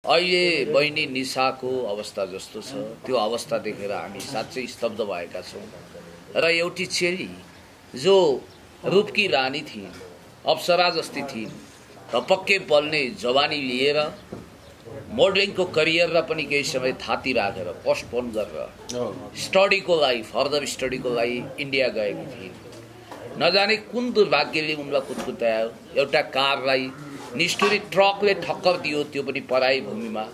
अहिले बहिनी निशाको अवस्था जस्तो छ त्यो अवस्था देखेर हामी साँच्चै स्तब्ध भएका छौँ। र एउटी चेली जो रूपकी रानी थिइन्, अप्सरा जस्ती थिइन्, धपक्कै बल्ने जवानी लिएर मोडलिङको करियर र पनि केही समय थाती राखेर पोस्टपोन गरेर स्टडीको लागि फर्दर स्टडीको लागि इन्डिया गएकी थिइन्। नजाने कुन दुर्भाग्यले उनलाई कुटकुटायो, एउटा कारलाई निष्ठुरी ट्रकले ठक्कर दियो, त्यो पनि पराई भूमिमा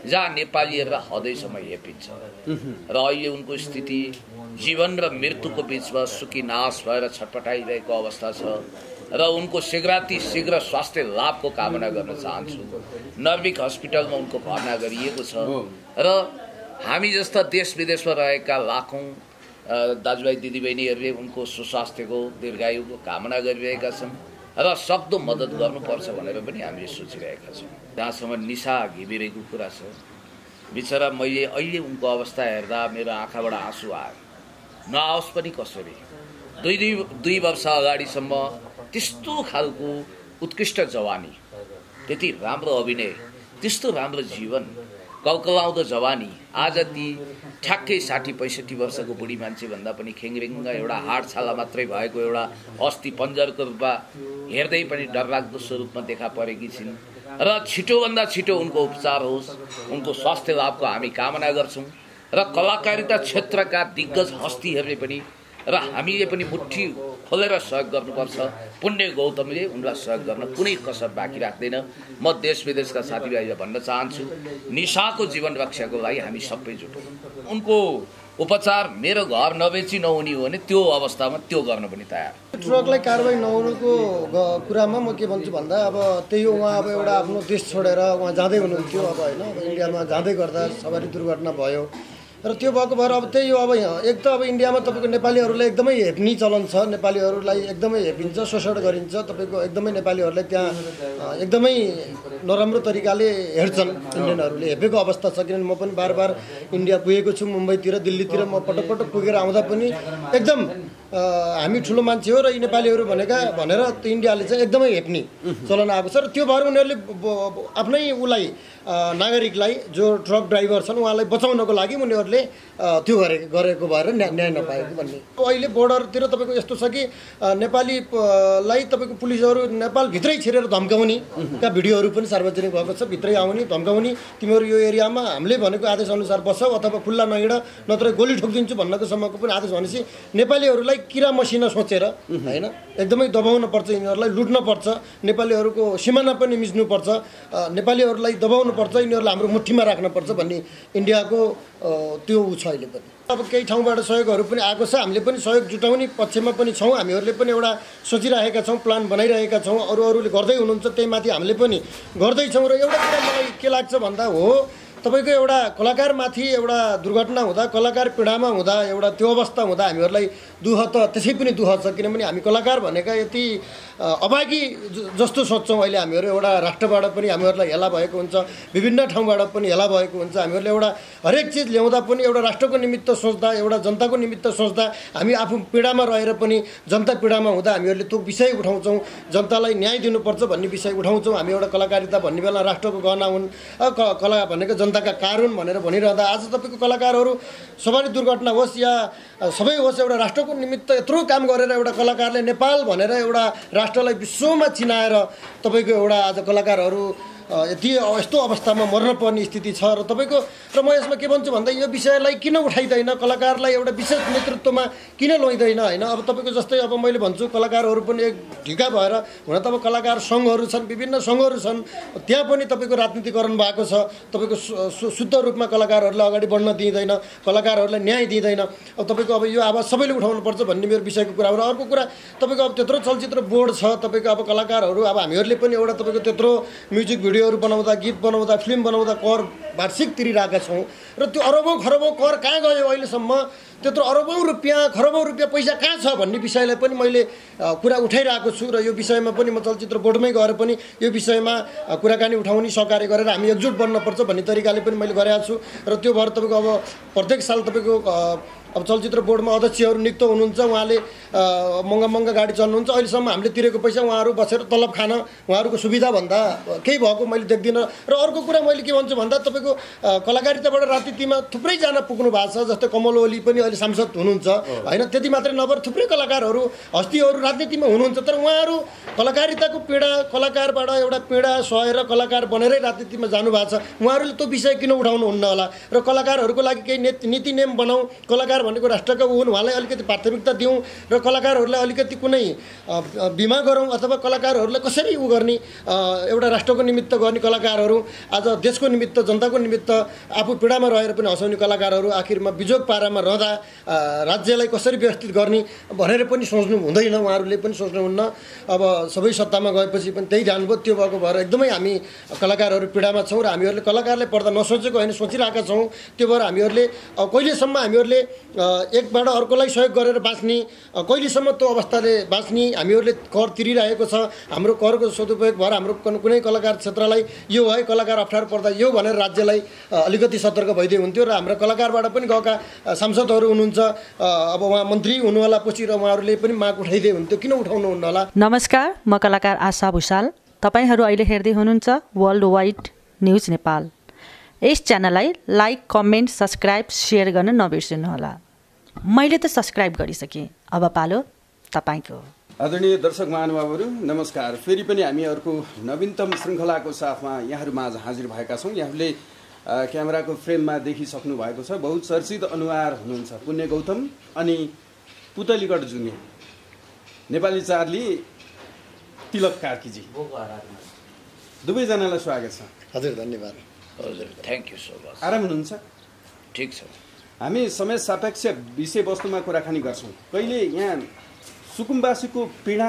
जहाँ नेपालीहरूलाई हदैसम्म हेपिन्छ। र अहिले उनको स्थिति जीवन र मृत्युको बिचमा सुकी नाश भएर छटपटाइरहेको अवस्था छ। र उनको शीघ्र स्वास्थ्य लाभको कामना गर्न चाहन्छु। नर्भिक हस्पिटलमा उनको भर्ना गरिएको छ र हामी जस्ता देश विदेशमा रहेका लाखौँ दाजुभाइ दिदीबहिनीहरूले उनको सुस्वास्थ्यको दीर्घायुको कामना गरिरहेका छन् र सक्दो मद्दत गर्नुपर्छ भनेर पनि हामीले सोचिरहेका छौँ। जहाँसम्म निशा घिमिरेको कुरा छ, बिचरा मैले अहिले उनको अवस्था हेर्दा मेरो आँखाबाट आँसु आयो। नआओस् पनि कसरी, दुई वर्ष अगाडिसम्म त्यस्तो खालको उत्कृष्ट जवानी, त्यति राम्रो अभिनय, त्यस्तो राम्रो जीवन, कलकलाउँदो जवानी, आज ती ठ्याक्कै 60-65 वर्षको बुढी मान्छे भन्दा पनि खेङरेङ्ग एउटा हाड छाला मात्रै भएको एउटा अस्थि पन्जरको रूपमा हेर्दै पनि डरलाग्दो स्वरूपमा देखा परेकी छिन्। र छिटोभन्दा छिटो उनको उपचार होस्, उनको स्वास्थ्य लाभको हामी कामना गर्छौँ। र कलाकारिता क्षेत्रका दिग्गज हस्तीहरूले पनि र हामीले पनि मुट्ठी खोलेर सहयोग गर्नुपर्छ। पुण्य गौतमले उनलाई सहयोग गर्न कुनै कसर बाँकी राख्दैन। म देश विदेशका साथीभाइलाई भन्न चाहन्छु, निशाको जीवन रक्षाको लागि हामी सबै जुटौँ। उनको उपचार मेरो घर नबेची नहुने हो भने त्यो अवस्थामा त्यो गर्न पनि तयार। ट्रकलाई कारबाही नहुनुको कुरामा म के भन्छु भन्दा, अब त्यही हो, उहाँ अब एउटा आफ्नो देश छोडेर उहाँ जाँदै हुनुहुन्थ्यो। अब होइन, अब इन्डियामा जाँदै गर्दा सवारी दुर्घटना भयो र त्यो भएको भएर अब त्यही हो। अब यहाँ एक त अब इन्डियामा तपाईँको नेपालीहरूलाई एकदमै हेप्ने चलन छ, नेपालीहरूलाई एकदमै हेपिन्छ, शोषण गरिन्छ। तपाईँको एकदमै नेपालीहरूलाई त्यहाँ एकदमै नराम्रो तरिकाले हेर्छन् इन्डियनहरूले, हेपेको अवस्था छ। किनभने म पनि बार बार इन्डिया पुगेको छु, मुम्बईतिर दिल्लीतिर म पटक पटक पुगेर आउँदा पनि एकदम हामी ठुलो मान्छे हो र यी नेपालीहरू भनेर इन्डियाले चाहिँ एकदमै हेप्ने चलन आएको छ। र त्यो भएर उनीहरूले आफ्नै उसलाई नागरिकलाई जो ट्रक ड्राइभर छन् उहाँलाई बचाउनको लागि उनीहरूले त्यो गरेको भएर न्याय नपाएको भन्ने। अहिले बोर्डरतिर तपाईँको यस्तो छ कि नेपालीलाई तपाईँको पुलिसहरू नेपालभित्रै छिरेर धम्काउने का भिडियोहरू पनि सार्वजनिक भएको छ। भित्रै आउने धम्काउने, तिमीहरू यो एरियामा हामीले भनेको आदेशअनुसार बस्छौ अथवा खुल्ला नहिँड नत्र गोली ठोकिदिन्छु भन्नको सम्मको पनि आदेश भनेपछि नेपालीहरूलाई किरा मसिना सोचेर होइन एकदमै दबाउनु पर्छ, यिनीहरूलाई लुट्न पर्छ, नेपालीहरूको सिमाना पनि मिच्नुपर्छ, नेपालीहरूलाई दबाउनु पर्छ, यिनीहरूलाई हाम्रो मुठीमा राख्नुपर्छ भन्ने इन्डियाको त्यो छ अहिले पनि। अब केही ठाउँबाट सहयोगहरू पनि आएको छ, हामीले पनि सहयोग जुटाउने पक्षमा पनि छौँ। हामीहरूले पनि एउटा सोचिरहेका छौँ, प्लान बनाइरहेका छौँ, अरूले गर्दै हुनुहुन्छ, त्यही माथि हामीले पनि गर्दैछौँ। र एउटा कुरा मलाई के लाग्छ भन्दा हो, तपाईँको एउटा कलाकारमाथि एउटा दुर्घटना हुँदा, कलाकार पीडामा हुँदा, एउटा त्यो अवस्था हुँदा हामीहरूलाई दुःख त त्यसै पनि दुःख छ। किनभने हामी कलाकार भनेका यति अभागी जस्तो सोच्छौँ अहिले हामीहरू। एउटा राष्ट्रबाट पनि हामीहरूलाई हेला भएको हुन्छ, विभिन्न ठाउँबाट पनि हेला भएको हुन्छ। हामीहरूले एउटा हरेक चिज ल्याउँदा पनि एउटा राष्ट्रको निमित्त सोच्दा, एउटा जनताको निमित्त सोच्दा, हामी आफू पीडामा रहेर पनि जनता पीडामा हुँदा हामीहरूले त्यो विषय उठाउँछौँ, जनतालाई न्याय दिनुपर्छ भन्ने विषय उठाउँछौँ। हामी एउटा कलाकारिता भन्ने बेला राष्ट्रको गहना हुन्, कला भनेको जनताका कार हुन् भनेर भनिरहँदा आज तपाईँको कलाकारहरू सवारी दुर्घटना होस् या सबै होस्, एउटा राष्ट्रको निमित्त यत्रो काम गरेर एउटा कलाकारले नेपाल भनेर एउटा राष्ट्रलाई विश्वमा चिनाएर तपाईँको एउटा आज कलाकारहरू यस्तो अवस्थामा मर्न पर्ने स्थिति छ। र तपाईँको र म यसमा के भन्छु भन्दा, यो विषयलाई किन उठाइँदैन, कलाकारलाई एउटा विशेष नेतृत्वमा किन लैँदैन होइन। अब तपाईँको जस्तै अब मैले भन्छु कलाकारहरू पनि एक ढिका भएर, हुन त अब कलाकार सङ्घहरू छन्, विभिन्न सङ्घहरू छन्, त्यहाँ पनि तपाईँको राजनीतिकरण भएको छ। तपाईँको शुद्ध रूपमा कलाकारहरूलाई अगाडि बढ्न दिइँदैन, कलाकारहरूलाई न्याय दिइँदैन। अब तपाईँको अब यो आवाज सबैले उठाउनुपर्छ भन्ने मेरो विषयको कुरा हो। र अर्को कुरा तपाईँको अब त्यत्रो चलचित्र बोर्ड छ, तपाईँको अब कलाकारहरू अब हामीहरूले पनि एउटा तपाईँको त्यत्रो म्युजिक भिडियोहरू बनाउँदा, गीत बनाउँदा, फिल्म बनाउँदा कर वार्षिक तिरिरहेका छौँ। र त्यो अरबौँ खरबौँ कर कहाँ गयो अहिलेसम्म, त्यत्रो अरबौँ रुपियाँ खरबौँ रुपियाँ पैसा कहाँ छ भन्ने विषयलाई पनि मैले कुरा उठाइरहेको छु। र यो विषयमा पनि म चलचित्र बोर्डमै गएर पनि यो विषयमा कुराकानी उठाउने, सहकार्य गरेर हामी एकजुट बन्नुपर्छ भन्ने तरिकाले पनि मैले गरेको छु। र त्यो भएर तपाईँको अब प्रत्येक साल तपाईँको अब चलचित्र बोर्डमा अध्यक्षहरू नियुक्त हुनुहुन्छ, उहाँले महँगा महँगा गाडी चल्नुहुन्छ। अहिलेसम्म हामीले तिरेको पैसा उहाँहरू बसेर तलब खान उहाँहरूको सुविधा भन्दा केही भएको मैले देख्दिनँ। र अर्को कुरा मैले के भन्छु भन्दा तपाईँको कलाकारिताबाट राजनीतिमा थुप्रैजना पुग्नु भएको छ। जस्तै कमल ओली पनि अहिले सांसद हुनुहुन्छ होइन, त्यति मात्रै नभएर थुप्रै कलाकारहरू हस्तीहरू राजनीतिमा हुनुहुन्छ। तर उहाँहरू कलाकारिताको पीडा, कलाकारबाट एउटा पीडा सहेर कलाकार बनेरै राजनीतिमा जानुभएको छ। उहाँहरूले त्यो विषय किन उठाउनुहुन्न होला? र कलाकारहरूको लागि केही नीति नियम बनाऊ, कलाकार भनेको राष्ट्रका हुन्, उहाँलाई अलिकति प्राथमिकता दिउँ र कलाकारहरूलाई अलिकति कुनै बिमा गरौँ अथवा कलाकारहरूलाई कसरी गर्ने, एउटा राष्ट्रको निमित्त गर्ने कलाकारहरू, आज देशको निमित्त, जनताको निमित्त आफू पीडामा रहेर पनि हँसाउने कलाकारहरू आखिरमा बिजोग पारामा रहँदा राज्यलाई कसरी व्यवस्थित गर्ने भनेर पनि सोच्नु हुँदैन, उहाँहरूले पनि सोच्नुहुन्न। अब सबै सत्तामा गएपछि पनि त्यही जानुभयो। त्यो भएको भएर एकदमै हामी कलाकारहरू पीडामा छौँ र हामीहरूले कलाकारले पर्दा नसोचेको होइन, सोचिरहेका छौँ। त्यो भएर हामीहरूले कहिलेसम्म हामीहरूले एकबाट अर्कोलाई सहयोग गरेर बाँच्ने, कहिलेसम्म त्यो अवस्थाले बाँच्ने? हामीहरूले कर तिरिरहेको छ, हाम्रो करको सदुपयोग भएर हाम्रो कुनै कलाकार क्षेत्रलाई यो है कलाकार अप्ठ्यारो पर्दा यो भनेर राज्यलाई अलिकति सतर्क भइदिए हुन्थ्यो। र हाम्रो कलाकारबाट पनि गएका सांसदहरू हुनुहुन्छ, अब उहाँ मन्त्री हुनुहोला पछि, र उहाँहरूले पनि माग उठाइदिए हुन्थ्यो, किन उठाउनुहुन्न होला? नमस्कार, म कलाकार आशा भुषाल। तपाईहरू अहिले हेर्दै हुनुहुन्छ वर्ल्ड वाइड न्युज नेपाल। यस च्यानललाई लाइक, कमेन्ट, सब्सक्राइब, सेयर गर्न नबिर्सनुहोला। मैले त सब्सक्राइब गरिसकेँ, अब पालो तपाईँको। आदरणीय दर्शक महानुभावहरू नमस्कार। फेरि पनि हामी अर्को नवीनतम श्रृङ्खलाको साथमा यहाँहरू माझ हाजिर भएका छौँ। यहाँहरूले क्यामेराको फ्रेममा देखिसक्नु भएको छ, बहुचर्चित अनुहार हुनुहुन्छ पुण्य गौतम अनि पुतलीगढ जुने नेपाली चार्ली तिलक कार्कीजी। दुवैजनालाई स्वागत छ। हजुर धन्यवाद। हजुर थ्याङ्क यू सो मच। आराम हुनुहुन्छ? ठिक छ। हामी समय सापेक्ष विषयवस्तुमा कुराकानी गर्छौँ। कहिले यहाँ सुकुम्बासीको पीडा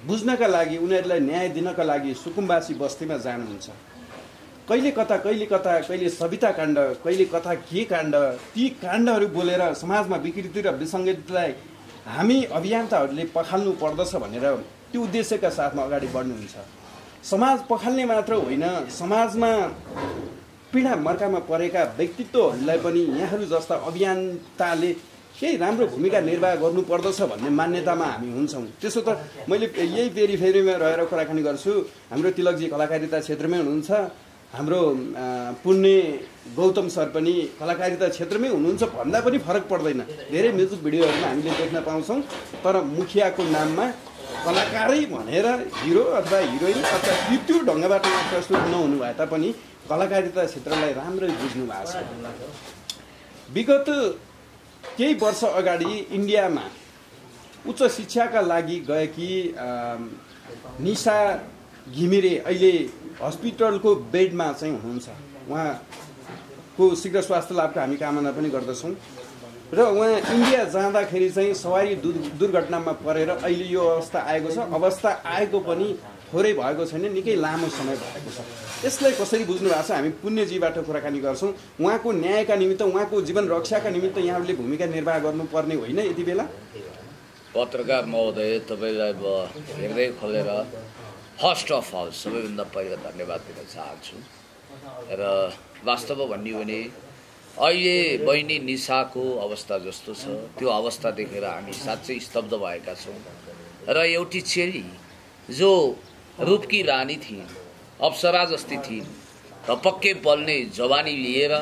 बुझ्नका लागि, उनीहरूलाई न्याय दिनका लागि सुकुम्बासी बस्तीमा जानुहुन्छ। कहिले कता कहिले सविता काण्ड, कहिले कता के काण्ड, ती काण्डहरू बोलेर समाजमा विकृति र विसङ्गतिलाई हामी अभियन्ताहरूले पखाल्नु पर्दछ भनेर त्यो उद्देश्यका साथमा अगाडि बढ्नुहुन्छ। समाज पखाल्ने मात्र होइन, समाजमा पीडा मर्कामा परेका व्यक्तित्वहरूलाई पनि यहाँहरू जस्ता अभियन्ताले केही राम्रो भूमिका निर्वाह गर्नुपर्दछ भन्ने मान्यतामा हामी हुन्छौँ। त्यसो त मैले यही पेरिफेरीमा रहेर कुराकानी गर्छु। हाम्रो तिलकजी कलाकारिता क्षेत्रमै हुनुहुन्छ, हाम्रो पुण्य गौतम सर पनि कलाकारिता क्षेत्रमै हुनुहुन्छ भन्दा पनि फरक पर्दैन। धेरै म्युजिक भिडियोहरूमा हामीले देख्न पाउँछौँ। तर मुखियाको नाममा कलाकारै भनेर हिरो अथवा हिरोइन अथवा त्यो ढङ्गबाट प्रस्तुत नहुनु भए तापनि कलाकारिता क्षेत्रलाई राम्रै बुझ्नु भएको छ। विगत केही वर्ष अगाडि इन्डियामा उच्च शिक्षाका लागि गएकी निशा घिमिरे अहिले हस्पिटलको बेडमा चाहिँ हुनुहुन्छ। उहाँको शीघ्र स्वास्थ्य लाभको हामी कामना पनि गर्दछौँ। र उहाँ इन्डिया जाँदाखेरि चाहिँ सवारी दुर्घटनामा परेर अहिले यो अवस्था आएको छ। अवस्था आएको पनि थोरै भएको छैन, निकै लामो समय भएको छ। यसलाई कसरी बुझ्नु भएको छ? हामी पुण्यजीबाट कुराकानी गर्छौँ। उहाँको न्यायका निमित्त, उहाँको जीवन रक्षाका निमित्त यहाँहरूले भूमिका निर्वाह गर्नुपर्ने होइन यति बेला? पत्रकार महोदय, तपाईँलाई म हेर्दै खोलेर फर्स्ट अफ अल सबैभन्दा पहिला धन्यवाद दिन चाहन्छु। र वास्तवमा भन्यो भने अहिले बहिनी निशाको अवस्था जस्तो छ, त्यो अवस्था देखेर हामी साँच्चै स्तब्ध भएका छौँ। र एउटी चेली जो रूपकी रानी थिइन्, अप्सरा जस्ती थिइन्, धपक्कै बल्ने जवानी लिएर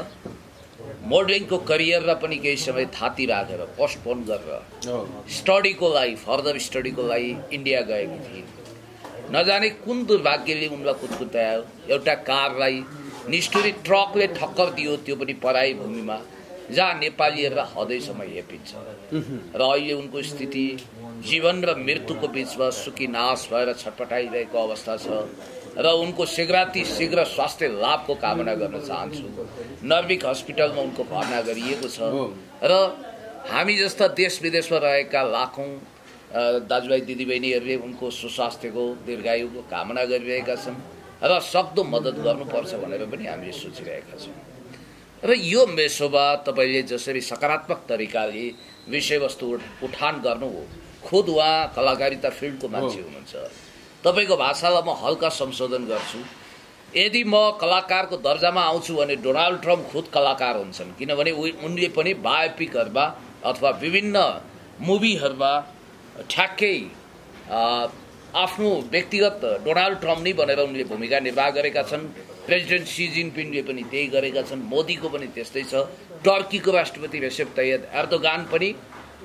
मोडलिङको करियरलाई पनि केही समय थाती राखेर पोस्टपोन गरेर स्टडीको लागि, फर्दर स्टडीको लागि इन्डिया गएकी थिइन्। नजाने कुन दुर्भाग्यले उनलाई कुदकुतायो। एउटा कारलाई निष्ठुरी ट्रकले ठक्कर दियो, त्यो पनि पराई भूमिमा, जहाँ नेपालीहरूलाई हदैसम्म हेपिन्छ। र अहिले उनको स्थिति जीवन र मृत्युको बिचमा सुकी नाश भएर छटपटाइरहेको अवस्था छ। र उनको शीघ्र स्वास्थ्य लाभको कामना गर्न चाहन्छु। नर्विक हस्पिटलमा उनको भर्ना गरिएको छ। र हामी जस्ता देश विदेशमा रहेका लाखौँ दाजुभाइ दिदीबहिनीहरूले उनको सुस्वास्थ्यको दीर्घायुको कामना गरिरहेका छन् र सक्दो मद्दत गर्नुपर्छ भनेर पनि हामीले सोचिरहेका छौँ। र यो मेसोबा तपाईँले जसरी सकारात्मक तरिकाले विषयवस्तु उठान गर्नु हो, खुद उहाँ कलाकारिता फिल्डको मान्छे हुनुहुन्छ। तपाईँको भाषालाई म हल्का संशोधन गर्छु। यदि म कलाकारको दर्जामा आउँछु भने डोनाल्ड ट्रम्प खुद कलाकार हुन्छन्, किनभने उनले पनि बायोपिकहरूमा अथवा विभिन्न मुभीहरूमा ठ्याक्कै आफ्नो व्यक्तिगत डोनाल्ड ट्रम्प नै बनेर उनले भूमिका निर्वाह गरेका छन्। प्रेसिडेन्ट सी जिनपिङले पनि त्यही गरेका छन्, मोदीको पनि त्यस्तै छ, टर्कीको राष्ट्रपति रेसेप तय्यब एर्दोगान पनि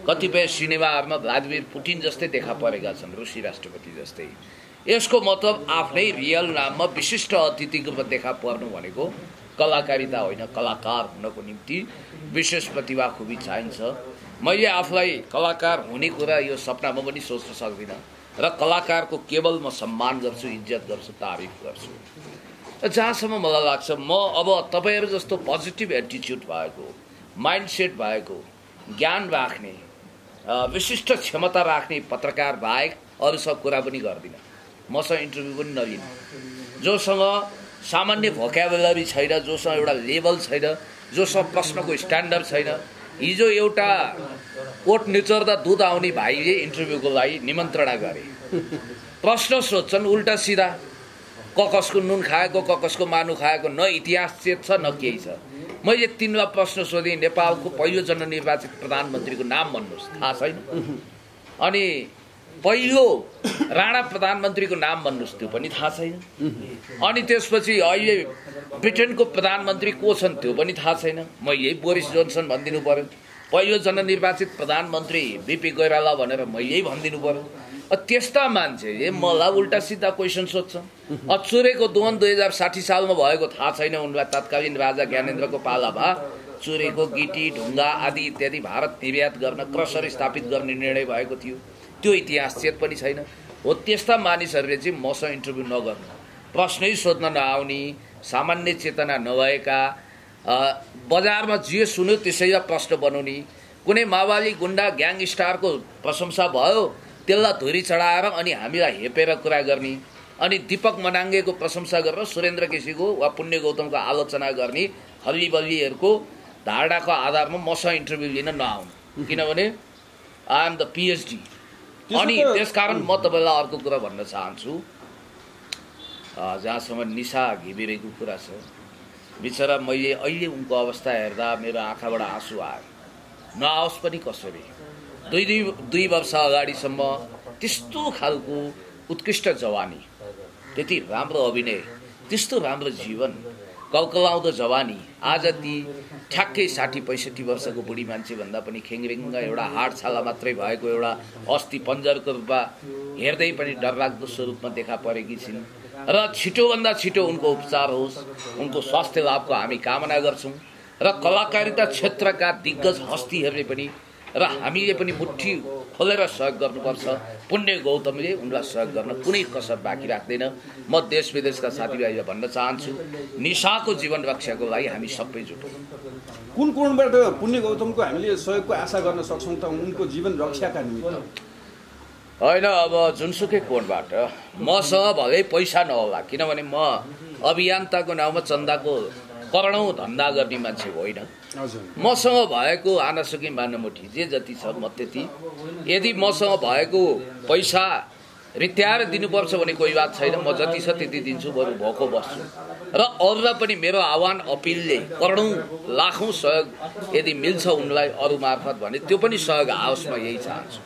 कतिपय सिनेमाहरूमा भ्लादिमिर पुटिन जस्तै देखा परेका छन्, रुसी राष्ट्रपति जस्तै। यसको मतलब आफ्नै रियल नाममा विशिष्ट अतिथिको देखा पर्नु भनेको कलाकारिता होइन, कलाकार हुनको निम्ति विशेष प्रतिभा खुबी चाहिन्छ। मैले आफूलाई कलाकार हुने कुरा यो सपनामा पनि सोच्न सक्दिनँ र कलाकारको केवल म सम्मान गर्छु, इज्जत गर्छु, तारिफ गर्छु। जहाँसम्म मलाई लाग्छ म अब तपाईँहरू जस्तो पोजिटिभ एटिच्युड भएको, माइन्डसेट भएको, ज्ञान राख्ने, विशिष्ट क्षमता राख्ने पत्रकार बाहेक अरूसँग कुरा पनि गर्दिनँ, मसँग इन्टरभ्यू पनि नलिनु। जोसँग सामान्य भोक्याबुलरी छैन, जोसँग एउटा लेभल छैन, जोसँग प्रश्नको स्ट्यान्डर्ड छैन। हिजो एउटा कोट निचोर्दा दुध आउने भाइले इन्टरभ्यूको लागि निमन्त्रणा गरे, प्रश्न सोध्छन् उल्टा सिधा, कसको नुन खाएको, कसको मानु खाएको, न इतिहास चेत छ न केही छ। मैले तिनवटा प्रश्न सोधेँ, नेपालको पहिलो जननिर्वाचित प्रधानमन्त्रीको नाम भन्नुहोस्, थाहा छैन। अनि पहिलो राणा प्रधानमन्त्रीको नाम भन्नुहोस्, त्यो पनि थाहा छैन। अनि त्यसपछि अहिले ब्रिटेनको प्रधानमन्त्री को छन् त्यो पनि थाहा छैन। म यही बोरिस जोन्सन भनिदिनु पर्यो। पहिलो जननिर्वाचित प्रधानमन्त्री बिपी कोइराला भनेर म यही भनिदिनु पर्यो। त्यस्ता मान्छेले मलाई उल्टा सिधा क्वेसन सोध्छ। चुरेको दोहन 2060 सालमा भएको थाहा छैन उनलाई, तत्कालीन राजा ज्ञानेन्द्रको पालामा चुरेको गिटी ढुङ्गा आदि इत्यादि भारत निर्यात गर्न, क्रसर स्थापित गर्ने निर्णय भएको थियो, त्यो इतिहास चेत पनि छैन। हो त्यस्ता मानिसहरूले चाहिँ मसँग इन्टरभ्यू नगर्नु, प्रश्नै सोध्न नआउने, सामान्य चेतना नभएका, बजारमा जे सुन्यो त्यसैलाई प्रश्न बनाउने, कुनै माओवादी गुन्डा ग्याङस्टारको प्रशंसा भयो त्यसलाई धुरी चढाएर अनि हामीलाई हेपेर कुरा गर्ने, अनि दीपक मनाङ्गेको प्रशंसा गरेर सुरेन्द्र केसीको वा पुण्य गौतमको आलोचना गर्ने हल्लीबल्लीहरूको धारणाको आधारमा मसँग इन्टरभ्यू लिन नआउनु, किनभने आई एम द पिएचडी। अनि त्यसकारण म तपाईँलाई अर्को कुरा भन्न चाहन्छु, जहाँसम्म निशा घिमिरेको कुरा छ, बिचरा मैले अहिले उनको अवस्था हेर्दा मेरो आँखाबाट आँसु आयो। नआओस् पनि कसरी, दुई वर्ष अगाडिसम्म त्यस्तो खालको उत्कृष्ट जवानी, त्यति राम्रो अभिनय, त्यस्तो राम्रो जीवन, कलकलाउँदो जवानी, आज ती ठ्याक्कै 60-65 वर्षको बुढी मान्छे भन्दा पनि खेङरेङ्ग एउटा हाड छाला मात्रै भएको एउटा अस्थि पन्जरको रूपमा हेर्दै पनि डरलाग्दो स्वरूपमा देखा परेकी छिन्। र छिटोभन्दा छिटो उनको उपचार होस्, उनको स्वास्थ्य लाभको हामी कामना गर्छौँ। र कलाकारिता क्षेत्रका दिग्गज हस्तीहरूले पनि र हामीले पनि मुट्ठी खोलेर सहयोग गर्नुपर्छ। पुण्य गौतमले उनलाई सहयोग गर्न कुनै कसर बाँकी राख्दैन। म देश विदेशका साथीभाइलाई भन्न चाहन्छु, निशाको जीवन रक्षाको लागि हामी सबै जुटौँ। कुन कोणबाट पुण्य गौतमको हामीले सहयोगको आशा गर्न सक्छौँ त उनको जीवन रक्षाका निमित्त? होइन, अब जुनसुकै कोणबाट मसँग भलै पैसा नहोला, किनभने म अभियन्ताको नाउँमा चन्दाको करोडौँ धन्दा गर्ने मान्छे होइन। मसँग भएको आनासुकी मानमुठी जे जति छ म त्यति, यदि मसँग भएको पैसा रित्याएर दिनुपर्छ भने कोही बात छैन, म जति छ त्यति दिन्छु, बरु भोको बस्छु। र अरूलाई पनि मेरो आह्वान अपिलले करोडौँ लाखौँ सहयोग यदि मिल्छ उनलाई अरू मार्फत भने त्यो पनि सहयोग आओस्, म यही चाहन्छु।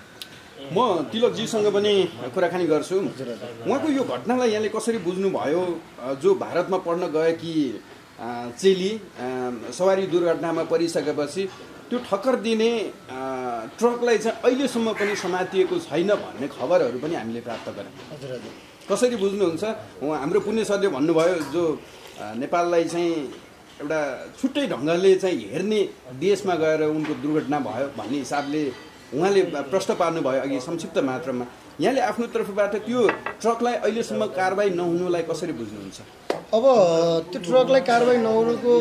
म तिलकजीसँग पनि कुराकानी गर्छु। उहाँको यो घटनालाई यहाँले कसरी बुझ्नुभयो? जो भारतमा पढ्न गएकी चेली सवारी दुर्घटनामा परिसकेपछि त्यो ठक्कर दिने ट्रकलाई चाहिँ अहिलेसम्म पनि समातिएको छैन भन्ने खबरहरू पनि हामीले प्राप्त गऱ्यौँ। कसरी बुझ्नुहुन्छ? हाम्रो पुण्य सरले भन्नुभयो जो नेपाललाई चाहिँ एउटा छुट्टै ढङ्गले चाहिँ हेर्ने देशमा गएर उनको दुर्घटना भयो भन्ने हिसाबले उहाँले प्रश्न पार्नुभयो अघि संक्षिप्त मात्रामा। यहाँले आफ्नो तर्फबाट त्यो ट्रकलाई अहिलेसम्म कारबाही नहुनुलाई कसरी बुझ्नुहुन्छ? अब त्यो ट्रकलाई कारबाही नहुनुको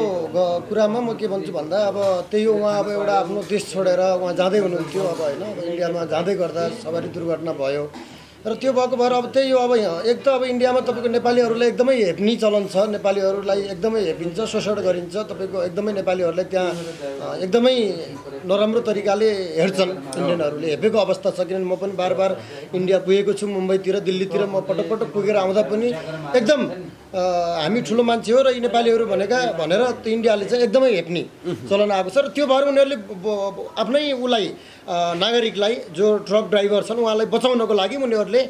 कुरामा म के भन्छु भन्दा, अब त्यही उहाँ अब एउटा आफ्नो देश छोडेर उहाँ जाँदै हुनुहुन्थ्यो, अब होइन, अब इन्डियामा जाँदै गर्दा सवारी दुर्घटना भयो। र त्यो भएको भएर अब त्यही हो, अब यहाँ एक त अब इन्डियामा तपाईँको नेपालीहरूलाई एकदमै हेप्ने चलन छ, नेपालीहरूलाई एकदमै हेपिन्छ, शोषण गरिन्छ, तपाईँको एकदमै नेपालीहरूलाई त्यहाँ एकदमै नराम्रो तरिकाले हेर्छन् इन्डियनहरूले, हेपेको अवस्था छ। किनभने म पनि बार बार इन्डिया पुगेको छु, मुम्बईतिर दिल्लीतिर म पटक पटक पुगेर आउँदा पनि एकदम हामी ठुलो मान्छे हो र यी नेपालीहरू भनेर इन्डियाले चाहिँ एकदमै हेप्ने चलन आएको छ र त्यो भएर उनीहरूले आफ्नै उसलाई नागरिकलाई जो ट्रक ड्राइभर छन् उहाँलाई बचाउनको लागि उनीहरूले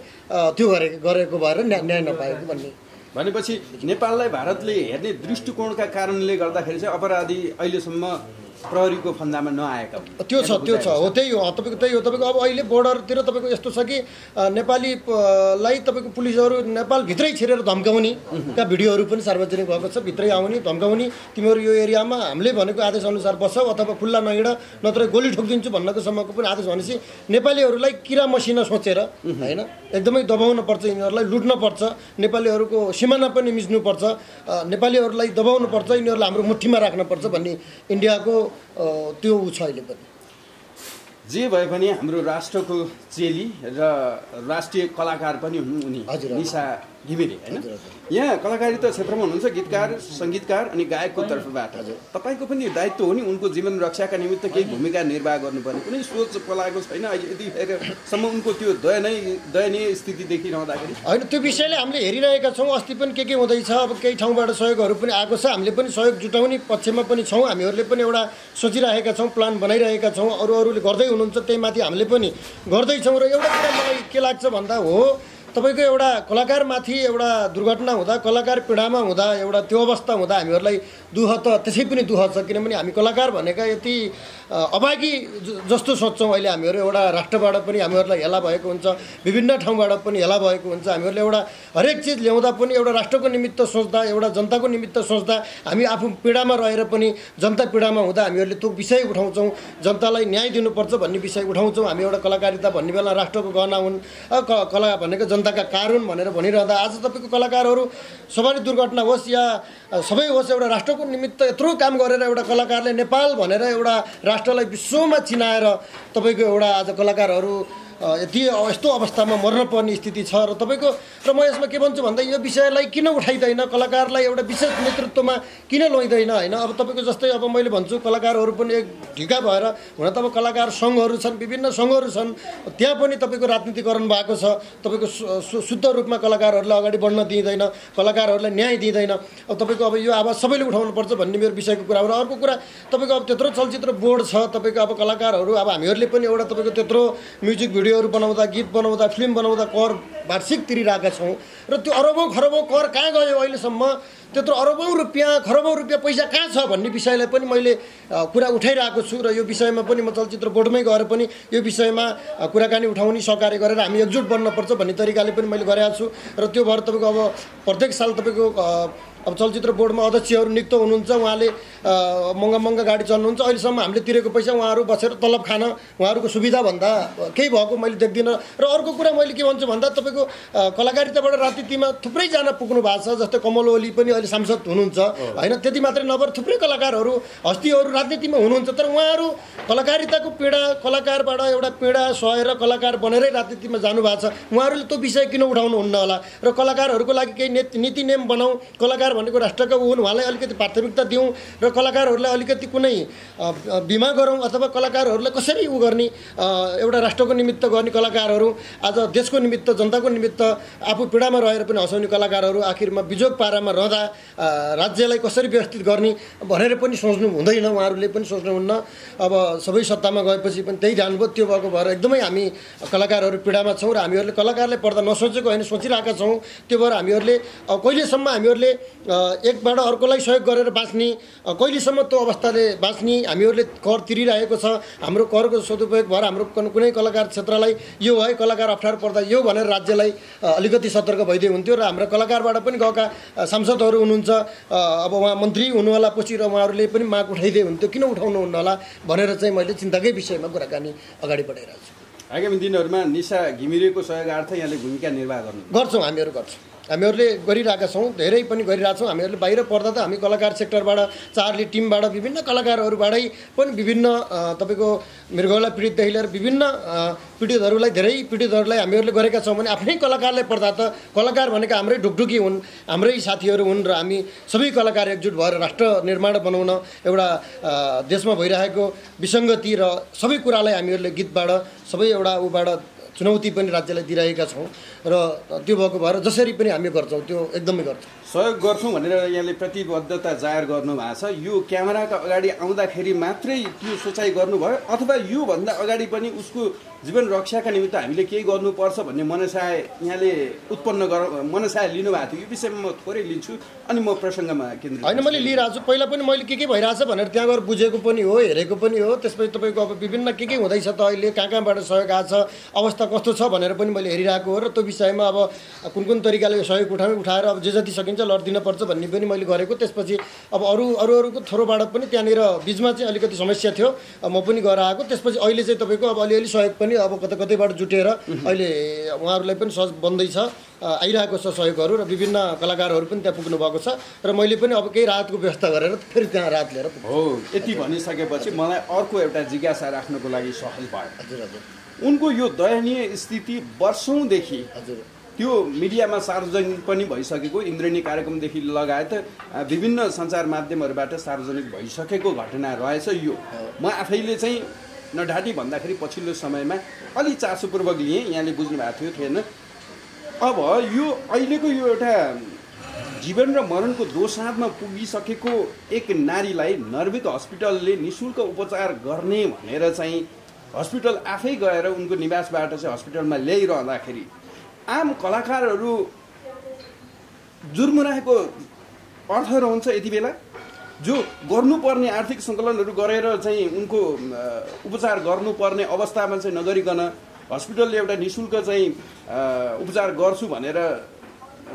त्यो गरेको भएर न्याय नपाएको भन्ने भनेपछि नेपाललाई भारतले हेर्ने दृष्टिकोणका कारणले गर्दाखेरि चाहिँ अपराधी अहिलेसम्म प्रहरीको फन्दामा नआएका त्यो छ हो त्यही हो तपाईँको अब अहिले बोर्डरतिर तपाईँको यस्तो छ कि नेपालीलाई तपाईँको पुलिसहरू नेपालभित्रै छिरेर धम्काउने का भिडियोहरू पनि सार्वजनिक भएको छ भित्रै आउने धम्काउने तिमीहरू यो एरियामा हामीले भनेको आदेश अनुसार बस्छौ अथवा खुल्ला नहिँड नत्र गोली ठोकिदिन्छु भन्नको सम्मको पनि आदेश भनेपछि नेपालीहरूलाई किरा मसिना सोचेर होइन एकदमै दबाउन पर्छ यिनीहरूलाई लुट्न पर्छ नेपालीहरूको सिमाना पनि मिच्नुपर्छ नेपालीहरूलाई दबाउनु पर्छ यिनीहरूलाई हाम्रो मुठीमा राख्नुपर्छ भन्ने इन्डियाको त्यो उ छ अहिले पनि जे भए पनि हाम्रो राष्ट्रको चेली र राष्ट्रिय कलाकार पनि हुन् उनी निशा घिमिरे हैन यहाँ कलाकारिता क्षेत्रमा हुनुहुन्छ गीतकार संगीतकार अनि गायकको तर्फबाट तपाईको पनि दायित्व हो नि उनको जीवन रक्षाका निमित्त केही भूमिका निर्वाह गर्नुपर्ने कुनै सोच पलाएको छैन यतिसम्म उनको त्यो दयनीय स्थिति देखिरहँदाखेरि होइन त्यो विषयले हामीले हेरिरहेका छौँ अस्ति पनि के हुँदैछ अब केही ठाउँबाट सहयोगहरू पनि आएको छ हामीले पनि सहयोग जुटाउने पक्षमा पनि छौँ हामीहरूले पनि एउटा सोचिरहेका छौँ प्लान बनाइरहेका छौँ अरूले गर्दै हुनुहुन्छ त्यही माथि हामीले पनि गर्दैछौँ र एउटा कुरा मलाई के लाग्छ भन्दा हो तपाईको एउटा कलाकारमाथि एउटा दुर्घटना हुँदा कलाकार पीडामा हुँदा एउटा त्यो अवस्था हुँदा हामीहरूलाई दुःख त त्यसै पनि दुःख छ किनभने हामी कलाकार भनेका यति अभागी जस्तो सोच्छौँ अहिले हामीहरू एउटा राष्ट्रबाट पनि हामीहरूलाई हेला भएको हुन्छ विभिन्न ठाउँबाट पनि हेला भएको हुन्छ हामीहरूले एउटा हरेक चिज ल्याउँदा पनि एउटा राष्ट्रको निमित्त सोच्दा एउटा जनताको निमित्त सोच्दा हामी आफू पीडामा रहेर पनि जनता पीडामा हुँदा हामीहरूले त्यो विषय उठाउँछौँ जनतालाई न्याय दिनुपर्छ भन्ने विषय उठाउँछौँ हामी एउटा कलाकारिता भन्ने बेला राष्ट्रको गहना हुन् कला भनेको जनताका कार हुन् भनेर भनिरहँदा आज तपाईँको कलाकारहरू सवारी दुर्घटना होस् या सबै होस् एउटा राष्ट्रको निमित्त यत्रो काम गरेर एउटा कलाकारले नेपाल भनेर एउटा राष्ट्रलाई विश्वमा चिनाएर तपाईँको एउटा आज कलाकारहरू यस्तो अवस्थामा मर्न पर्ने स्थिति छ र तपाईँको र म यसमा के भन्छु भन्दा यो विषयलाई किन उठाइँदैन कलाकारलाई एउटा विशेष नेतृत्वमा किन लैदैन होइन अब तपाईँको जस्तै अब मैले भन्छु कलाकारहरू पनि एक ढिका भएर हुन त अब कलाकार सङ्घहरू छन् विभिन्न सङ्घहरू छन् त्यहाँ पनि तपाईँको राजनीतिकरण भएको छ तपाईँको शुद्ध रूपमा कलाकारहरूलाई अगाडि बढ्न दिँदैन कलाकारहरूलाई न्याय दिँदैन अब तपाईँको अब यो आवाज सबैले उठाउनुपर्छ भन्ने मेरो विषयको कुरा हो र अर्को कुरा तपाईँको अब त्यत्रो चलचित्र बोर्ड छ तपाईँको अब कलाकारहरू अब हामीहरूले पनि एउटा तपाईँको त्यत्रो म्युजिक भिडियोहरू बनाउँदा गीत बनाउँदा फिल्म बनाउँदा कर वार्षिक तिरिरहेका छौँ र त्यो अरबौँ खरबौँ कर कहाँ गयो अहिलेसम्म त्यत्रो अरबौँ रुपियाँ खरबौँ रुपियाँ पैसा कहाँ छ भन्ने विषयलाई पनि मैले कुरा उठाइरहेको छु र यो विषयमा पनि म चलचित्र बोर्डमै गएर पनि यो विषयमा कुराकानी उठाउने सहकार्य गरेर हामी एकजुट बन्नुपर्छ भन्ने तरिकाले पनि मैले गरेको छु र त्यो भएर तपाईँको अब प्रत्येक साल तपाईँको अब चलचित्र बोर्डमा अध्यक्षहरू नियुक्त हुनुहुन्छ उहाँले महँगा गाडी चल्नुहुन्छ अहिलेसम्म हामीले तिरेको पैसा उहाँहरू बसेर तलब खान उहाँहरूको सुविधाभन्दा केही भएको मैले देख्दिनँ र अर्को कुरा मैले के भन्छु भन्दा तपाईँको कलाकारिताबाट राजनीतिमा थुप्रैजना पुग्नु भएको छ जस्तै कमल ओली पनि अहिले सांसद हुनुहुन्छ होइन त्यति मात्रै नभएर थुप्रै कलाकारहरू हस्तीहरू राजनीतिमा हुनुहुन्छ तर उहाँहरू कलाकारिताको पीडा कलाकारबाट एउटा पीडा सहेर कलाकार बनेरै राजनीतिमा जानुभएको छ उहाँहरूले त्यो विषय किन उठाउनुहुन्न होला र कलाकारहरूको लागि केही नीति नियम बनाऊ कलाकार भनेको राष्ट्रका हुन् उहाँलाई अलिकति प्राथमिकता दिउँ र कलाकारहरूलाई अलिकति कुनै बिमा गरौँ अथवा कलाकारहरूलाई कसरी उ गर्ने एउटा राष्ट्रको निमित्त गर्ने कलाकारहरू आज देशको निमित्त जनताको निमित्त आफू पीडामा रहेर पनि हँसाउने कलाकारहरू आखिरमा बिजोग पारामा रहँदा राज्यलाई कसरी व्यवस्थित गर्ने भनेर पनि सोच्नु हुँदैन उहाँहरूले पनि सोच्नुहुन्न अब सबै सत्तामा गएपछि पनि त्यही जानुभयो त्यो भएको भएर एकदमै हामी कलाकारहरू पीडामा छौँ र हामीहरूले कलाकारले पर्दा नसोचेको होइन सोचिरहेका छौँ त्यो भएर हामीहरूले कहिलेसम्म हामीहरूले एकबाट अर्कोलाई सहयोग गरेर बाँच्ने कहिलेसम्म त्यो अवस्थाले बाँच्ने हामीहरूले कर तिरिरहेको छ हाम्रो करको सदुपयोग भएर हाम्रो कुनै कलाकार क्षेत्रलाई यो है कलाकार अप्ठ्यारो पर्दा यो भनेर राज्यलाई अलिकति सतर्क भइदिए हुन्थ्यो र हाम्रो कलाकारबाट पनि गएका सांसदहरू हुनुहुन्छ अब उहाँ मन्त्री हुनुहोला पछि र उहाँहरूले पनि माग उठाइदिए हुन्थ्यो किन उठाउनुहुन्न होला भनेर चाहिँ मैले चिन्ताकै विषयमा कुराकानी अगाडि बढाइरहेको छु आगामी दिनहरूमा निशा घिमिरेको सहयोगार्थ यहाँले भूमिका निर्वाह गर्छौँ हामीहरू गर्छौँ हामीहरूले गरिरहेका छौँ धेरै पनि गरिरहेका छौँ हामीहरूले बाहिर पर्दा त हामी कलाकार सेक्टरबाट चार्ली टिमबाट विभिन्न कलाकारहरूबाटै पनि विभिन्न तपाईँको मृगौला पीडितदेखि लिएर विभिन्न पीडितहरूलाई धेरै पीडितहरूलाई हामीहरूले गरेका छौँ भने आफ्नै कलाकारले पर्दा त कलाकार भनेका हाम्रै ढुकढुकी हुन् हाम्रै साथीहरू हुन् र हामी सबै कलाकार एकजुट भएर राष्ट्र निर्माण बनाउन एउटा देशमा भइरहेको विसङ्गति र सबै कुरालाई हामीहरूले गीतबाट सबै एउटा उबाट चुनौती पनि राज्यलाई दिइरहेका छौँ र त्यो भएको भएर जसरी पनि हामी गर्छौँ त्यो एकदमै गर्छौँ। सहयोग गर्छौँ भनेर यहाँले प्रतिबद्धता जाहेर गर्नुभएको छ। यो क्यामेराका अगाडि आउँदाखेरि मात्रै त्यो सोचाइ गर्नुभयो अथवा योभन्दा अगाडि पनि उसको जीवन रक्षाका निमित्त हामीले केही गर्नुपर्छ भन्ने मनसाय यहाँले उत्पन्न मनसाय लिनुभएको थियो? यो विषयमा म थोरै लिन्छु अनि म प्रसङ्गमा केन्द्रित होइन, मैले लिइरहेको छु। पहिला पनि मैले के भइरहेछ भनेर त्यहाँ गएर बुझेको पनि हो, हेरेको पनि हो। त्यसपछि तपाईँको अब विभिन्न के हुँदैछ त अहिले, कहाँबाट सहयोग आएको छ, अवस्था कस्तो छ भनेर पनि मैले हेरिरहेको हो र त्यो विषयमा अब कुन तरिकाले सहयोग उठाएर अब जे जति सकिन्छ लड दिनुपर्छ भन्ने पनि मैले गरेको। त्यसपछि अब अरूको थ्रोबाट पनि त्यहाँनिर बिचमा चाहिँ अलिकति समस्या थियो, म पनि गएर आएको। त्यसपछि अहिले चाहिँ तपाईँको अब अलिअलि सहयोग पनि अब कतैबाट जुटेर अहिले उहाँहरूलाई पनि सहज बन्दैछ, आइरहेको छ सहयोगहरू र विभिन्न कलाकारहरू पनि त्यहाँ पुग्नु भएको छ र मैले पनि अब केही राहतको व्यवस्था गरेर फेरि त्यहाँ राहत लिएर हो। यति भनिसकेपछि मलाई अर्को एउटा जिज्ञासा राख्नको लागि सहज भयो। हजुर हजुर, उनको यो दयनीय स्थिति वर्षौँदेखि हजुर त्यो मिडियामा सार्वजनिक पनि भइसकेको, इन्द्रेणी कार्यक्रमदेखि लगायत विभिन्न सञ्चार माध्यमहरूबाट सार्वजनिक भइसकेको घटना रहेछ। यो म आफैले चाहिँ नढाँटी भन्दाखेरि पछिल्लो समयमा अलि चासोपूर्वक लिएँ, यहाँले बुझ्नु भएको थियो थिएन। अब यो अहिलेको यो एउटा जीवन र मरणको दोसाँधमा पुगिसकेको एक नारीलाई नर्भिक हस्पिटलले निःशुल्क उपचार गर्ने भनेर चाहिँ हस्पिटल आफै गएर उनको निवासबाट चाहिँ हस्पिटलमा ल्याइरहँदाखेरि आम कलाकारहरू जुर्मुराएको अर्थ रहन्छ यति बेला, जो गर्नुपर्ने आर्थिक सङ्कलनहरू गरेर चाहिँ उनको उपचार गर्नुपर्ने अवस्थामा चाहिँ नगरिकन हस्पिटलले एउटा निःशुल्क चाहिँ उपचार गर्छु भनेर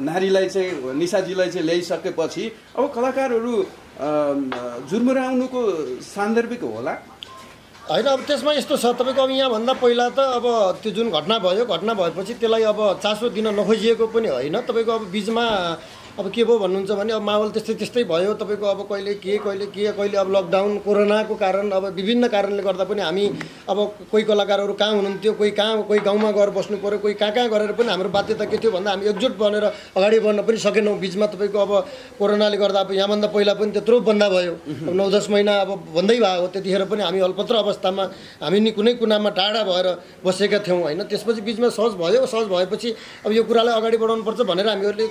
नारीलाई चाहिँ निशाजीलाई चाहिँ ल्याइसकेपछि अब कलाकारहरू जुर्मुराउनुको सान्दर्भिक होला। होइन, अब त्यसमा यस्तो छ तपाईँको, अब यहाँभन्दा पहिला त अब त्यो जुन घटना भएपछि त्यसलाई अब चासो दिन नखोजिएको पनि होइन। तपाईँको अब बिचमा अब के भयो भन्नुहुन्छ भने अब माहौल त्यस्तै भयो। तपाईँको अब कहिले अब लकडाउन कोरोनाको कारण अब विभिन्न कारणले गर्दा पनि हामी अब कोही कलाकारहरू कहाँ हुनुहुन्थ्यो, कोही गाउँमा गएर बस्नु पऱ्यो, कोही कहाँ गरेर पनि हाम्रो बाध्यता के थियो भन्दा हामी एकजुट बनेर अगाडि बढ्न पनि सकेनौँ। बिचमा तपाईँको अब कोरोनाले गर्दा अब यहाँभन्दा पहिला पनि त्यत्रो बन्दा भयो, 9-10 महिना अब बन्दै भयो। त्यतिखेर पनि हामी अल्पत्र अवस्थामा हामी नि कुनै कुनामा टाढा भएर बसेका थियौँ होइन। त्यसपछि बिचमा सहज भएपछि अब यो कुरालाई अगाडि बढाउनुपर्छ भनेर हामीहरूले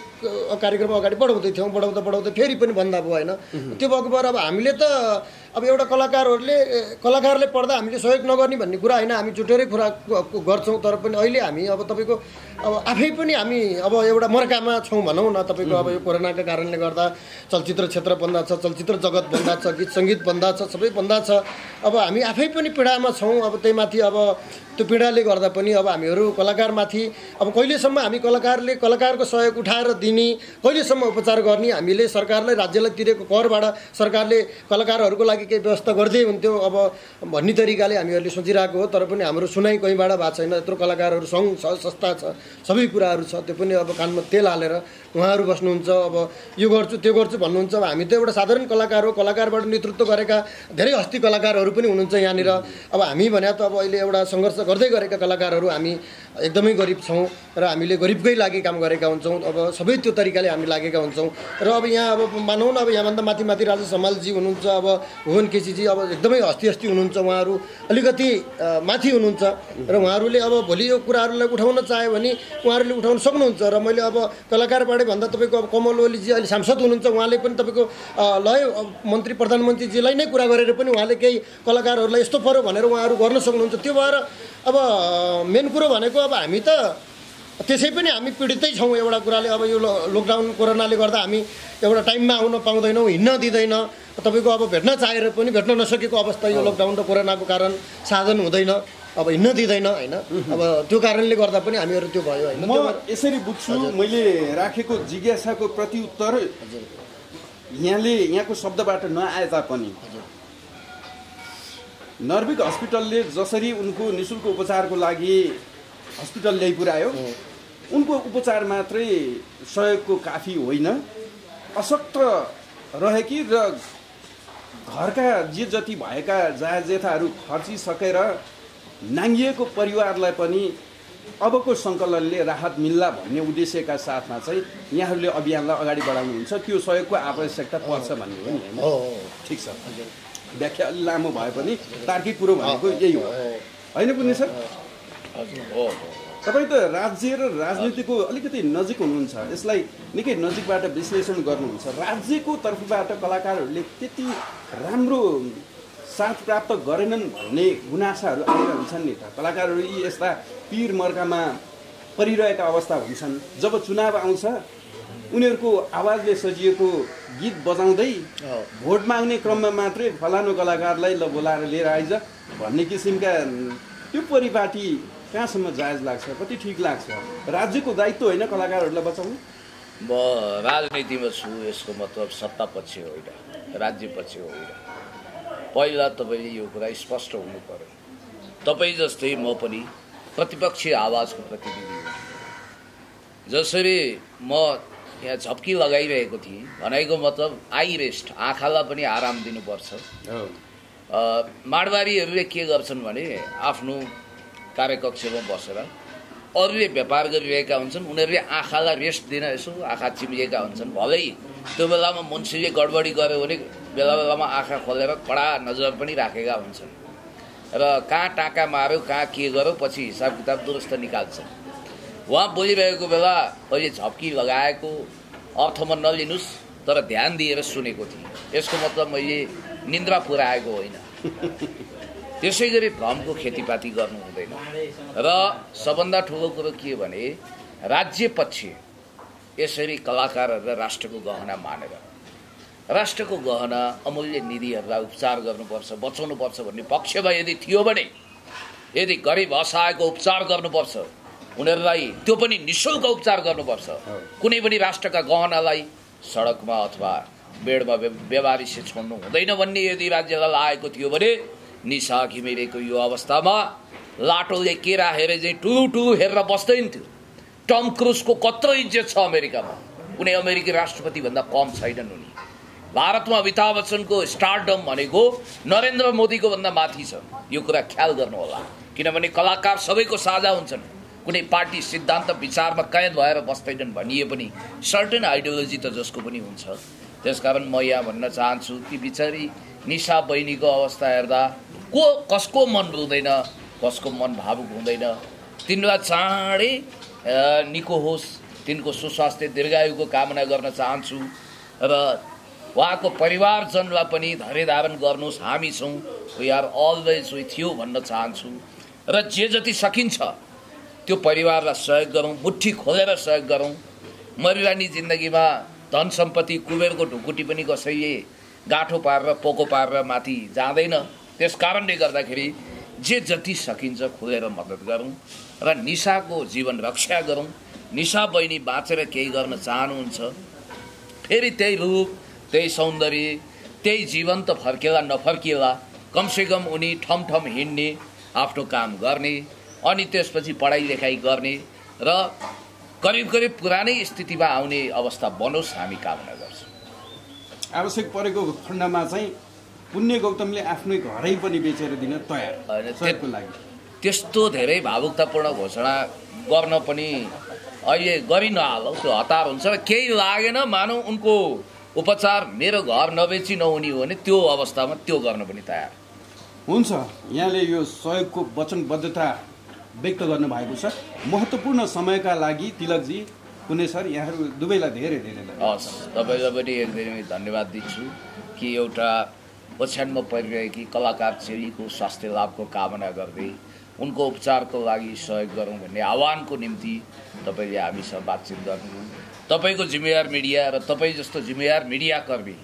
कार्यक्रम अगाडि बढाउँदै थियौँ। बढाउँदा फेरि पनि बन्दा भयो होइन। त्यो भएको भएर अब हामीले त अब एउटा कलाकारले पढ्दा हामीले सहयोग नगर्ने भन्ने कुरा होइन, हामी जुटेरै कुरा गर्छौँ। तर पनि अहिले हामी अब तपाईँको अब आफै पनि हामी अब एउटा मर्कामा छौँ भनौँ न। तपाईँको अब यो कोरोनाका कारणले गर्दा चलचित्र क्षेत्र बन्दा छ, चलचित्र जगत बन्दा छ, गीत सङ्गीत बन्दा छ, सबै बन्दा छ। अब हामी आफै पनि पीडामा छौँ। अब त्यही माथि अब त्यो पीडाले गर्दा पनि अब हामीहरू कलाकारमाथि अब कहिलेसम्म हामी कलाकारको सहयोग उठाएर दिने, कहिलेसम्म उपचार गर्ने, हामीले सरकारलाई राज्यलाई तिरेको करबाट सरकारले कलाकारहरूको लागि केही व्यवस्था गर्दै हुन्थ्यो अब भन्ने तरिकाले हामीहरूले सोचिरहेको हो। तर पनि हाम्रो सुनाइ कहीँबाट भएको छैन। यत्रो कलाकारहरू सङ्घ छ, संस्था छ, सबै कुराहरू छ। त्यो पनि अब कानमा तेल हालेर उहाँहरू बस्नुहुन्छ, अब यो गर्छु त्यो गर्छु भन्नुहुन्छ। अब हामी त एउटा साधारण कलाकार हो, कलाकारबाट नेतृत्व गरेका धेरै हस्ती कलाकारहरू पनि हुनुहुन्छ यहाँनिर। अब हामी भने त अब अहिले एउटा सङ्घर्ष गर्दै गरेका कलाकारहरू हामी एकदमै गरिब छौँ र हामीले गरिबकै लागि काम गरेका हुन्छौँ। अब सबै त्यो तरिकाले हामी लागेका हुन्छौँ। र अब यहाँ अब मानौँ न अब यहाँभन्दा माथि राजेश हमालजी हुनुहुन्छ, अब भुवन केसीजी अब एकदमै हस्ती हुनुहुन्छ, उहाँहरू अलिकति माथि हुनुहुन्छ र उहाँहरूले अब भोलि यो कुराहरूलाई उठाउन चाह्यो भने उहाँहरूले उठाउन सक्नुहुन्छ। र मैले अब कलाकारबाटै भन्दा तपाईँको अब कमल ओलीजी अहिले सांसद हुनुहुन्छ, उहाँले पनि तपाईँको लय मन्त्री प्रधानमन्त्रीजीलाई नै कुरा गरेर पनि उहाँले केही कलाकारहरूलाई यस्तो पऱ्यो भनेर उहाँहरू गर्न सक्नुहुन्छ। त्यो भएर अब मेन कुरो भनेको अब हामी त त्यसै पनि हामी पीडितै छौँ एउटा कुराले। अब यो लकडाउन कोरोनाले गर्दा हामी एउटा टाइममा आउन पाउँदैनौँ, हिँड्न दिँदैन। तपाईँको अब भेट्न चाहेर पनि भेट्न नसकेको अवस्था यो लकडाउन र कोरोनाको कारण साधन हुँदैन, अब हिँड्न दिँदैन होइन। अब त्यो कारणले गर्दा पनि हामीहरू त्यो भयो होइन। म यसरी बुझ्छु, मैले राखेको जिज्ञासाको प्रत्युत्तर यहाँको शब्दबाट नआए तापनि नर्भिक हस्पिटलले जसरी उनको निःशुल्क उपचारको लागि हस्पिटल ल्याइपुर्यायो, उनको उपचार मात्रै सहयोगको काफी होइन। अशक्त रहेकी र घरका जे जति भएका जायजेथाहरू खर्चिसकेर नाङ्गिएको परिवारलाई पनि अबको सङ्कलनले राहत मिल्ला भन्ने उद्देश्यका साथमा चाहिँ यहाँहरूले अभियानलाई अगाडि बढाउनुहुन्छ। त्यो सहयोगको आवश्यकता पर्छ भन्ने हो नि होइन? ठिक छ, व्याख्या अलि लामो भए पनि तार्किक कुरो भनेको यही हो होइन पुण्य सर? तपाईँ त राज्य र राजनीतिको अलिकति नजिक हुनुहुन्छ, यसलाई निकै नजिकबाट विश्लेषण गर्नुहुन्छ। राज्यको तर्फबाट कलाकारहरूले त्यति राम्रो साथ प्राप्त गरेनन् भन्ने गुनासाहरू आइरहन्छन् नि त। कलाकारहरू यी यस्ता पीर मर्कामा परिरहेका अवस्था हुन्छन्। जब चुनाव आउँछ उनीहरूको आवाजले सजिएको गीत बजाउँदै भोट माग्ने क्रममा मात्रै फलानु कलाकारलाई ल बोलाएर लिएर आइज भन्ने किसिमका त्यो परिपाटी कहाँसम्म जायज लाग्छ, कति ठिक लाग्छ? राज्यको दायित्व होइन कलाकारहरूलाई बचाउनु? म राजनीतिमा छु, यसको मतलब सत्ता पक्ष होइन, राज्य पक्ष होइन। पहिला तपाईँले यो कुरा स्पष्ट हुनु पर्यो। तपाईँ जस्तै म पनि प्रतिपक्षी आवाजको प्रतिनिधि हुँ। जसरी म यहाँ झप्की लगाइरहेको थिएँ भनेको मतलब आई रेस्ट, आँखालाई पनि आराम दिनुपर्छ। माडवारीहरूले के गर्छन् भने आफ्नो कार्यकक्षमा बसेर अरूले व्यापार गरिरहेका हुन्छन्, उनीहरूले आँखालाई रेस्ट दिन यसो आँखा चिम्लिएका हुन्छन्। भलै त्यो बेलामा मुन्सीले गडबडी गर्यो भने बेला बेलामा आँखा खोलेर कडा नजर पनि राखेका हुन्छन् र कहाँ टाँका मार्यो कहाँ के गर्यो पछि हिसाब किताब दुरुस्त निकाल्छन्। उहाँ बोलिरहेको बेला अहिले झप्की लगाएको अर्थमा नलिनुहोस्, तर ध्यान दिएर सुनेको थिएँ। यसको मतलब मैले निन्द्रा पुऱ्याएको होइन। त्यसै गरी भ्रमको खेतीपाती गर्नु हुँदैन। र सबभन्दा ठुलो कुरो के भने राज्य पक्ष यसरी कलाकारहरूलाई राष्ट्रको गहना मानेर राष्ट्रको गहना अमूल्य निधिहरूलाई उपचार गर्नुपर्छ, बचाउनुपर्छ भन्ने पक्षमा यदि थियो भने, यदि गरिब असहायको उपचार गर्नुपर्छ, उनीहरूलाई त्यो पनि निःशुल्क उपचार गर्नुपर्छ, कुनै पनि राष्ट्रका गहनालाई सडकमा अथवा बेडमा व्यवहारिसे छोड्नु हुँदैन भन्ने यदि राज्यलाई लागेको थियो भने निशा घिमिरेको यो अवस्थामा लाटोले के राखेर चाहिँ टुलु हेरेर बस्दैन थियो। टम क्रुजको कत्रो इज्जत छ अमेरिकामा, कुनै अमेरिकी राष्ट्रपतिभन्दा कम छैनन् उनी। भारतमा अमिताभ बच्चनको स्टारडम भनेको नरेन्द्र मोदीको भन्दा माथि छ। यो कुरा ख्याल गर्नुहोला, किनभने कलाकार सबैको साझा हुन्छन्, कुनै पार्टी सिद्धान्त विचारमा कैद भएर बस्दैनन् भनिए पनि सर्टेन आइडियोलोजी त जसको पनि हुन्छ। त्यसकारण म यहाँ भन्न चाहन्छु कि बिचारी निशा बहिनीको अवस्था हेर्दा कसको मन रुँदैन, कसको मन भावुक हुँदैन। तिनलाई चाँडै निको होस्, तिनको सुस्वास्थ्य दीर्घायुको कामना गर्न चाहन्छु र उहाँको परिवारजनलाई पनि धैर्य धारण गर्नुहोस्। हामी छौँ, we are always with you भन्न चाहन्छु र जे जति सकिन्छ त्यो परिवारलाई सहयोग गरौँ, मुट्ठी खोलेर सहयोग गरौँ। मरिरानी जिन्दगीमा धन सम्पत्ति कुबेरको ढुकुटी पनि कसैले गाँठो पारेर पोको पारेर माथि जाँदैन। त्यस कारणले गर्दाखेरि जे जति सकिन्छ खुलेर मद्दत गरौँ र निशाको जीवन रक्षा गरौँ। निशा बहिनी बाँचेर केही गर्न चाहनुहुन्छ, फेरि त्यही रूप, त्यही सौन्दर्य, त्यही जीवन त फर्केला नफर्किएला, कमसेकम उनी ठम हिँड्ने, आफ्नो काम गर्ने, अनि त्यसपछि पढाइ लेखाइ गर्ने र करिब पुरानै स्थितिमा आउने अवस्था बनोस्, हामी कामना गर्छौँ। आवश्यक परेको खण्डमा चाहिँ पुण्य गौतमले आफ्नै घरै पनि बेचेर दिन तयार त्यसको लागि। त्यस्तो धेरै भावुकतापूर्ण घोषणा गर्न पनि अहिले गरि नहालौँ, त्यो हतार हुन्छ र केही लागेन मानौ उनको उपचार मेरो घर नबेची नहुने हो भने त्यो अवस्थामा त्यो गर्न पनि तयार हुन्छ। यहाँले यो सहयोगको वचनबद्धता व्यक्त गर्नुभएको छ। महत्त्वपूर्ण समयका लागि तिलकजी, कुनै सर, यहाँहरू दुवैलाई धेरै हस्, तपाईँलाई पनि एकदमै धन्यवाद दिन्छु कि एउटा ओछ्यानमा परिरहेकी कलाकार चेलीको स्वास्थ्य लाभको कामना गर्दै उनको उपचारको लागि सहयोग गरौँ भन्ने आह्वानको निम्ति तपाईँले हामीसँग बातचित गर्नु। तपाईँको जिम्मेवार मिडिया र तपाईँ जस्तो जिम्मेवार मिडियाकर्मी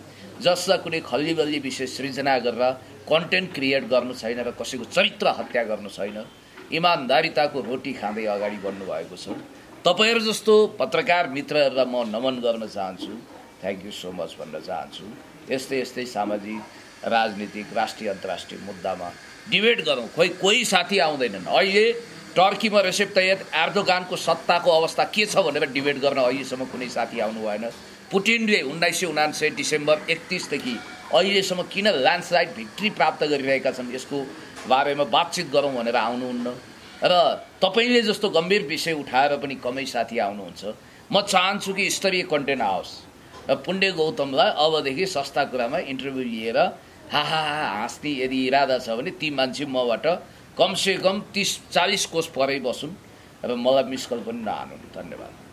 जसलाई कुनै खल्ली बल्ली विषय सृजना गरेर कन्टेन्ट क्रिएट गर्नु छैन र कसैको चरित्र हत्या गर्नु छैन, इमान्दारिताको रोटी खाँदै अगाडि बढ्नु भएको छ। तपाईँहरू जस्तो पत्रकार मित्रहरूलाई म नमन गर्न चाहन्छु, थ्याङ्क यू सो मच भन्न चाहन्छु। यस्तै सामाजिक, राजनीतिक, राष्ट्रिय अन्तर्राष्ट्रिय मुद्दामा डिबेट गरौँ। कोही साथी आउँदैनन्। अहिले टर्कीमा रेसेप तय्यब एर्दोगानको सत्ताको अवस्था के छ भनेर डिबेट गर्न अहिलेसम्म कुनै साथी आउनु भएन। पुटिनले 1979 डिसेम्बर 31 देखि अहिलेसम्म किन ल्यान्डस्लाइड भिक्ट्री प्राप्त गरिरहेका छन् यसको बारेमा बातचित गरौँ भनेर आउनुहुन्न र तपाईँले जस्तो गम्भीर विषय उठाएर पनि कमै साथी आउनुहुन्छ। म चाहन्छु कि स्तरीय कन्टेन्ट आओस् र पुण्य गौतमलाई अबदेखि सस्ता कुरामा इन्टरभ्यू लिएर हाँस्ने यदि इरादा छ भने ती मान्छे मबाट कमसेकम 30-40 कोस परै बसुन् र मलाई मिस कल पनि नहानु। धन्यवाद।